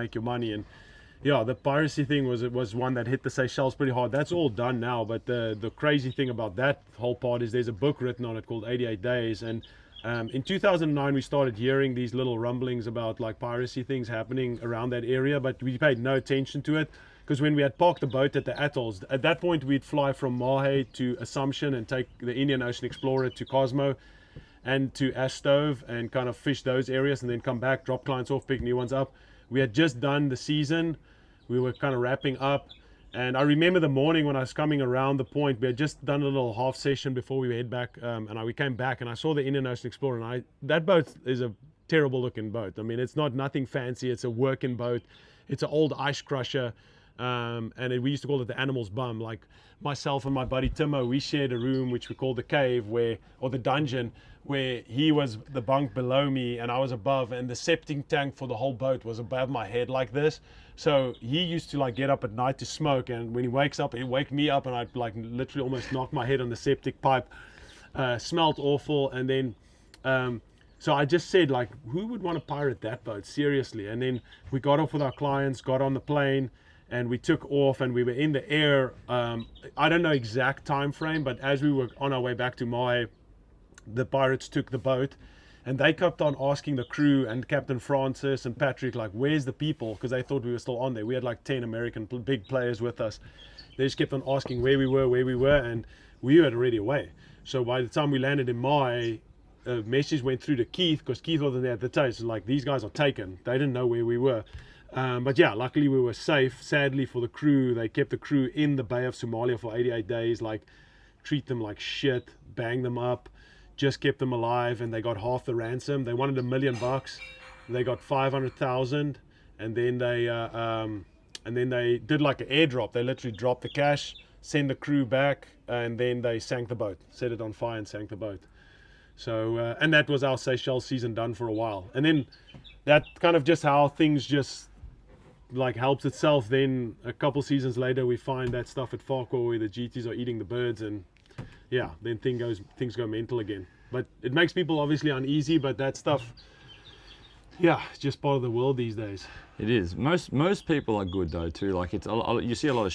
make your money. And yeah, the piracy thing was one that hit the Seychelles pretty hard. That's all done now, but the crazy thing about that whole part is there's a book written on it called 88 Days, and in 2009 we started hearing these little rumblings about like piracy things happening around that area, but we paid no attention to it because when we had parked the boat at the atolls, at that point we'd fly from Mahe to Assumption and take the Indian Ocean Explorer to Cosmo and to Astove and kind of fish those areas and then come back, drop clients off, pick new ones up. We had just done the season. We were kind of wrapping up, and I remember the morning when I was coming around the point, we had just done a little half session before we head back, and we came back and I saw the Indian Ocean Explorer, and that boat is a terrible looking boat. I mean, it's nothing fancy. It's a working boat. It's an old ice crusher, and we used to call it the animal's bum. Like myself and my buddy Timo, we shared a room which we called the cave, or the dungeon, where he was the bunk below me and I was above, and the septic tank for the whole boat was above my head like this. So he used to like get up at night to smoke, and when he wakes up, he'd wake me up and I'd like literally almost knock my head on the septic pipe. Smelled awful. And then so I just said, like, who would want to pirate that boat, seriously? And then we got off with our clients, got on the plane, and we took off, and we were in the air. I don't know exact time frame, but as we were on our way back to Mahe, the pirates took the boat, and they kept on asking the crew and Captain Francis and Patrick, like, where's the people? Because they thought we were still on there. We had like 10 American big players with us. They just kept on asking where we were, and we were already away. So by the time we landed in Mahe, a message went through to Keith, because Keith wasn't there at the time. So like, these guys are taken. They didn't know where we were. But yeah, luckily we were safe. Sadly for the crew, they kept the crew in the Bay of Somalia for 88 days, like treat them like shit, bang them up, just kept them alive, and they got half the ransom. They wanted $1 million, they got 500,000, and then they did like an airdrop. They literally dropped the cash, send the crew back, and then they sank the boat, set it on fire and sank the boat. So and that was our Seychelles season done for a while. And then that kind of just how things just like helps itself. Then a couple seasons later we find that stuff at Farquhar where the GTs are eating the birds, and yeah, then things go mental again. But it makes people obviously uneasy, but that stuff, yeah, it's just part of the world these days. It is. Most people are good though too. Like you see a lot of